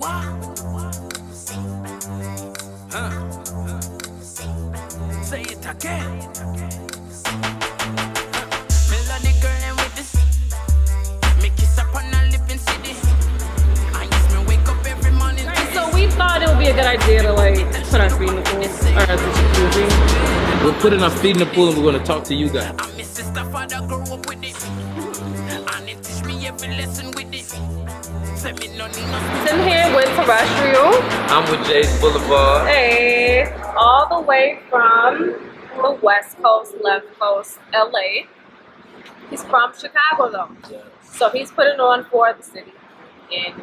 Say it again. Melody girl and with this. Me kiss up on her lip and see this. I used me wake up every morning. So we thought it would be a good idea to like put our feet in the pool, or as a jacuzzi. We're putting our feet in the pool and we're going to talk to you guys. I'm my sister father grew up with it. And it teach me every lesson with it. Say me no need no. Sitting here with Terrestrial. I'm with Jay's Boulevard. Hey, all the way from the West Coast, left coast, LA. He's from Chicago though, so he's putting on for the city in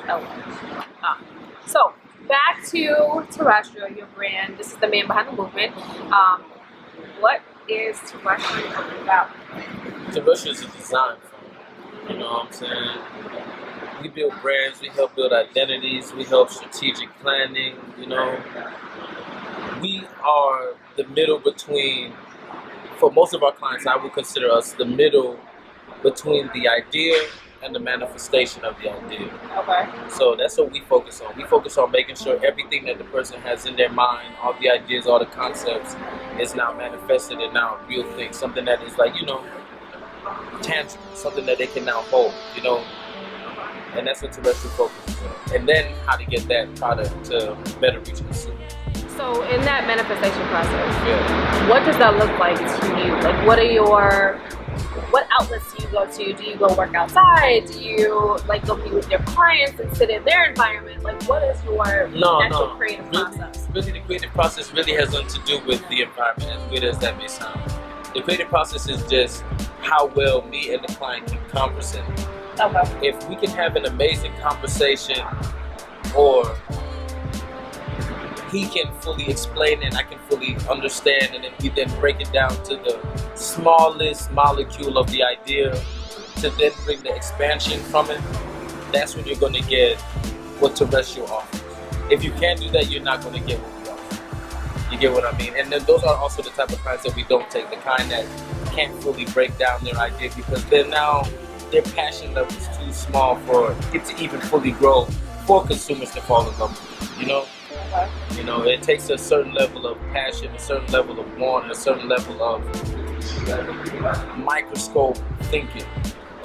LA. So back to Terrestrial, your brand. This is the man behind the movement. What is Terrestrial about? Terrestrial is a design firm. You know what I'm saying? We build brands, we help build identities, we help strategic planning, you know. We are the middle between, for most of our clients, I would consider us the middle between the idea and the manifestation of the idea. Okay. So that's what we focus on. We focus on making sure everything that the person has in their mind, all the ideas, all the concepts, is now manifested and now a real thing. Something that is like, you know, tangible, something that they can now hold, you know. And that's what Terrestrial focuses on. And then how to get that product to better reach the consumer. So in that manifestation process, Yeah. what does that look like to you? Like, what outlets do you go to? Do you go work outside? Do you like go meet with your clients and sit in their environment? Like, what is your actual creative process? Really, the creative process really has nothing to do with the environment, as weird as that may sound. The creative process is just how well me and the client can conversate. Okay. If we can have an amazing conversation, or he can fully explain and I can fully understand, and then we then break it down to the smallest molecule of the idea to then bring the expansion from it, that's when you're going to get what Terrestrial offers. If you can't do that, you're not going to get what we offer. You get what I mean? And then those are also the type of clients that we don't take, the kind that can't fully break down their idea because they're now, their passion level is too small for it to even fully grow for consumers to fall in love with, you know? Okay. You know, it takes a certain level of passion, a certain level of want, a certain level of microscope thinking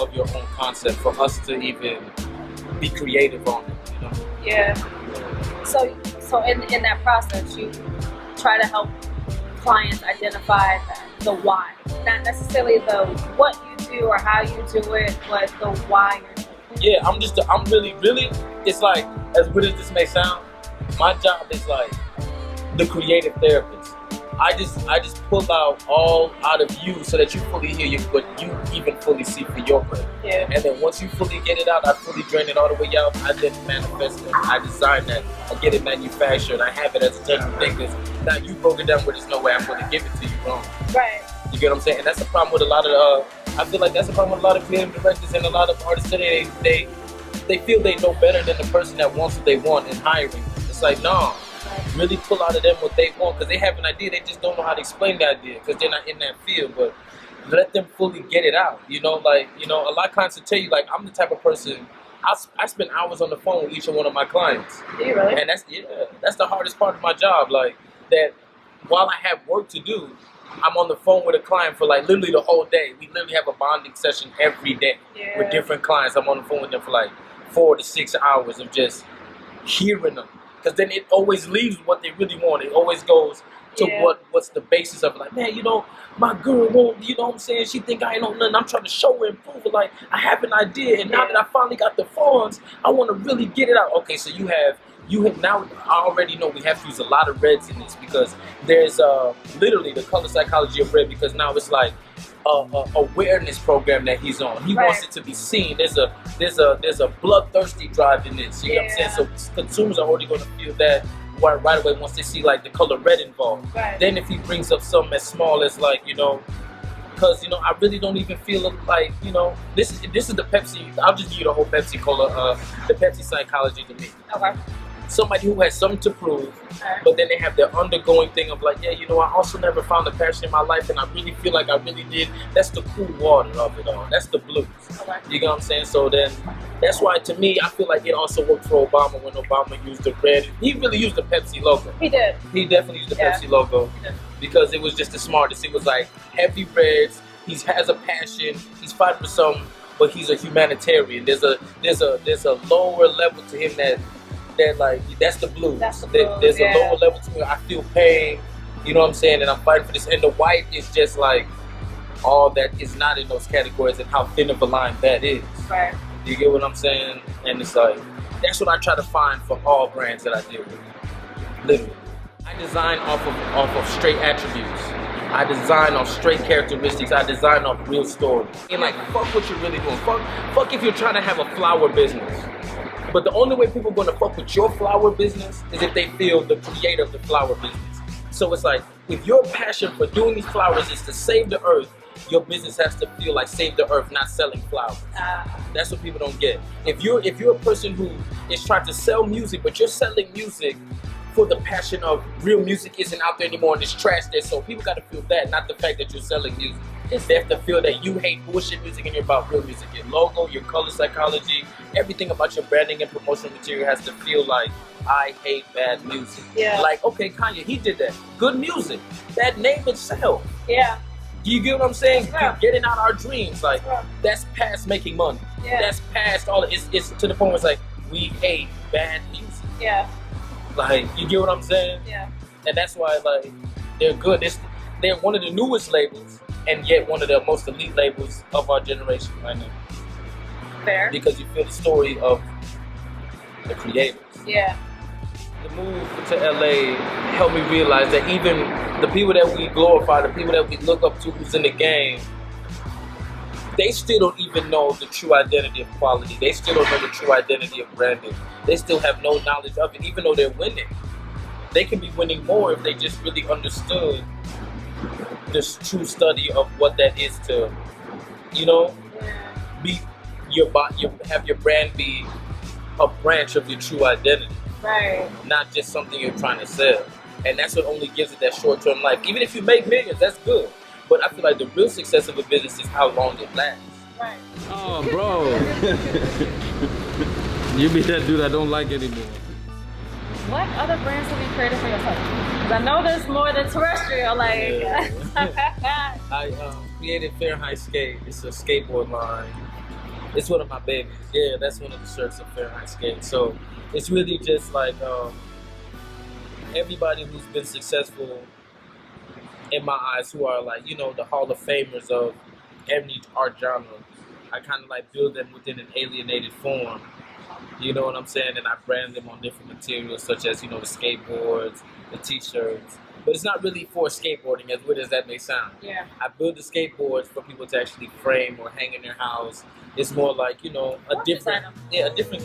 of your own concept for us to even be creative on it, you know? Yeah. So in that process, you try to help clients identify the why, not necessarily the what you do or how you do it, but the why you're doing it. Yeah, I'm really, it's like, as weird as this may sound, my job is like the creative therapist. I just pull all out of you so that you fully hear what you even fully see for your brain. Yeah. And then once you fully get it out, I fully drain it all the way out. I then manifest it. I design that. I get it manufactured. I have it as a tangible thing. Because now you broke it down where there's no way I'm going to give it to you wrong. Right. You get what I'm saying? And that's the problem with a lot of, I feel like that's the problem with a lot of creative directors and a lot of artists today. They feel they know better than the person that wants what they want in hiring. It's like, no. Really pull out of them what they want because they have an idea, they just don't know how to explain the idea because they're not in that field. But let them fully get it out. You know, like, you know, a lot of clients will tell you, like, I'm the type of person, I spend hours on the phone with each one of my clients. Do you really? And that's the hardest part of my job. Like, that while I have work to do, I'm on the phone with a client for like literally the whole day. We literally have a bonding session every day with different clients. I'm on the phone with them for like 4 to 6 hours of just hearing them. Because then it always leaves what they really want. It always goes to what's the basis of it. Like, man, you know, my girl won't, you know what I'm saying? She think I ain't on nothing. I'm trying to show her and prove it. Like, I have an idea. And now that I finally got the funds, I want to really get it out. Okay, so you have now, I already know we have to use a lot of reds in this because there's literally the color psychology of red because now it's like awareness program that he's on. He wants it to be seen. There's a bloodthirsty drive in this. You know what I'm saying? So consumers are already going to feel that right away once they see like the color red involved. Right. Then if he brings up something as small as like, you know, because, you know, I really don't even feel like, you know, this is the Pepsi. I'll just give you the whole Pepsi Cola, the Pepsi psychology to me. Okay. somebody who has something to prove, but then they have their undergoing thing of like, yeah, you know, I also never found a passion in my life, and I really feel like I really did. That's the cool water of it all. That's the blues. Okay. You know what I'm saying? So then, that's why to me, I feel like it also worked for Obama when Obama used the brand. He really used the Pepsi logo. He did. He definitely used the Yeah. Pepsi logo Yeah. because it was just the smartest. It was like heavy reds. He has a passion. He's fighting for something, but he's a humanitarian. There's a lower level to him that like that's the blues. That's the blues, There's yeah. a lower level to me. I feel pain. You know what I'm saying? And I'm fighting for this. And the white is just like all that is not in those categories and how thin of a line that is. Right. You get what I'm saying? And it's like that's what I try to find for all brands that I deal with. Literally, I design off of straight attributes. I design off straight characteristics. I design off real stories. And like, fuck what you're really doing. Fuck if you're trying to have a flower business. But the only way people are gonna fuck with your flower business is if they feel the creator of the flower business. So it's like, if your passion for doing these flowers is to save the earth, your business has to feel like save the earth, not selling flowers. That's what people don't get. If you're a person who is trying to sell music, but you're selling music for the passion of real music isn't out there anymore and it's trash there, so people got to feel that, not the fact that you're selling music. They have to feel that you hate bullshit music and you're about real music. Your logo, your color psychology, everything about your branding and promotional material has to feel like, I hate bad music. Yeah. Like, okay, Kanye, he did that. Good music. That name itself. Yeah. You get what I'm saying? Yeah. Getting out our dreams. Like, Yeah. that's past making money. Yeah. That's past all. It's to the point where it's like, we hate bad music. Yeah. Like, you get what I'm saying? Yeah. And that's why, like, they're good. They're one of the newest labels, and yet one of the most elite labels of our generation right now. Fair. Because you feel the story of the creators. Yeah. The move to LA helped me realize that even the people that we glorify, the people that we look up to who's in the game, they still don't even know the true identity of quality. They still don't know the true identity of branding. They still have no knowledge of it, even though they're winning. They can be winning more if they just really understood this true study of what that is to, you know, be have your brand be a branch of your true identity, Right. not just something you're trying to sell. And that's what only gives it that short-term life. Even if you make millions, that's good. But I feel like the real success of a business is how long it lasts. Right. Oh, bro. You be that dude I don't like anymore. What other brands have you created for yourself? 'Cause I know there's more than terrestrial. Like. I created Fahrenheit Skate. It's a skateboard line. It's one of my babies. Yeah, that's one of the shirts of Fahrenheit Skate. So it's really just like everybody who's been successful in my eyes, who are like, you know, the Hall of Famers of every art genre. I kind of like build them within an alienated form. You know what I'm saying? And I brand them on different materials, such as, you know, the skateboards, the t-shirts. But it's not really for skateboarding, as weird as that may sound. Yeah. I build the skateboards for people to actually frame or hang in their house. It's more like, you know, a different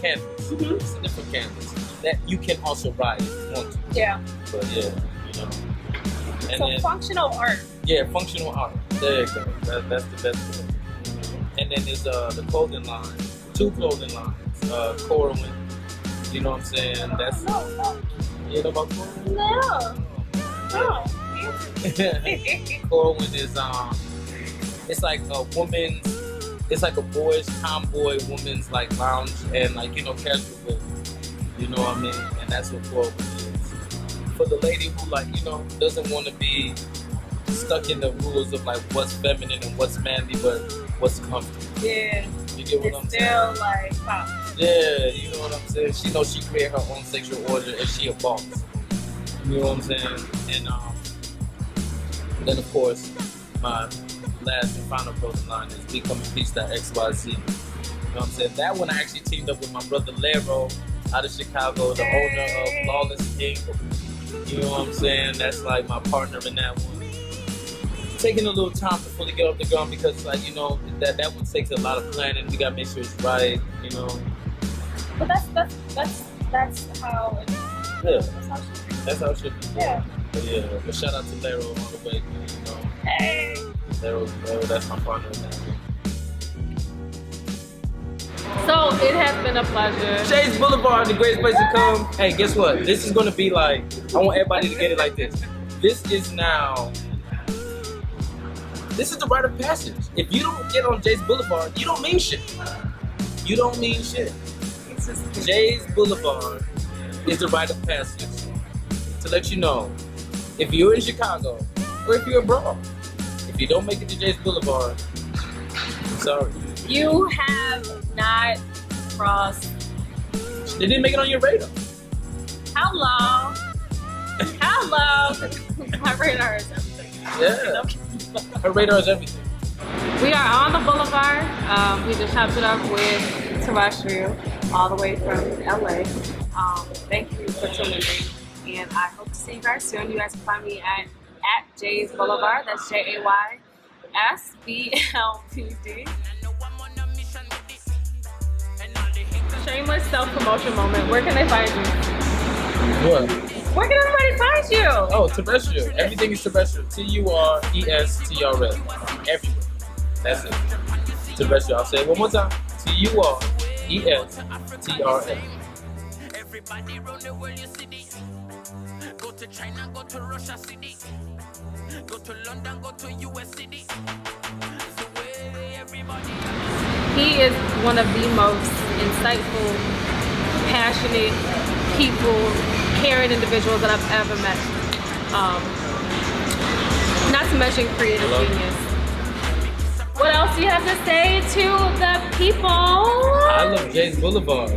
canvas. Mhm. It's a different canvas that you can also ride if you want to. Yeah. But yeah, you know. And So then, functional art. yeah, functional art. There you go. That's the best word. And then there's the clothing line, 2 clothing lines. Corwin, you know what I'm saying? That's, No. you know about Corwin? No. No. Corwin is it's like a woman's, it's like a boys, tomboy woman's like lounge and like, you know, casual wear. You know what I mean? And that's what Corwin is. For the lady who like, you know, doesn't want to be stuck in the rules of like what's feminine and what's manly, but what's comfortable. Yeah. You get what I'm It's saying? still like pop. Yeah, you know what I'm saying? She knows she created her own sexual order and she a boss. You know what I'm saying? And then of course, my last and final clothing line is BecomeAPeace.xyz. You know what I'm saying? That one I actually teamed up with my brother Lero out of Chicago, the owner of Lawless Ink. You know what I'm saying? That's like my partner in that one. Taking a little time to fully get off the ground because, like, you know, that one takes a lot of planning. We gotta make sure it's right, you know. But that's how it Yeah, that's how it should be. that's how it should be. Yeah. But yeah, but shout out to Lero all the way, you know. Hey. Lero, that's my partner in that one. So it has been a pleasure. Chase Boulevard, the greatest place to come. Hey, guess what? This is gonna be like, I want everybody to get it like this. This is the rite of passage. If you don't get on Jay's Boulevard, you don't mean shit. You don't mean shit. Jay's Boulevard is the rite of passage. To let you know, if you're in Chicago, or if you're abroad, if you don't make it to Jay's Boulevard, I'm sorry. You have not crossed. They didn't make it on your radar. Hello. Hello. My radar is everything. Yeah. Her radar is everything. We are on the boulevard. We just chopped it up with Terrestrial all the way from LA. Thank you for tuning in, and I hope to see you guys soon. You guys can find me at Jay's Boulevard. That's JAYSBLPD. Shameless self-promotion moment. Where can they find you? What? Where can everybody find you? Oh, terrestrial. Everything is terrestrial. TURESTRL. Everywhere. That's it. Terrestrial. I'll say it one more time. TURESTRL. Everybody around the world, you see this. Go to China, go to Russia, see this. Go to London, go to US city. It's the way everybody. He is one of the most insightful, passionate people, caring individuals that I've ever met. Not to mention creative genius. What else do you have to say to the people? I love Jay's Boulevard.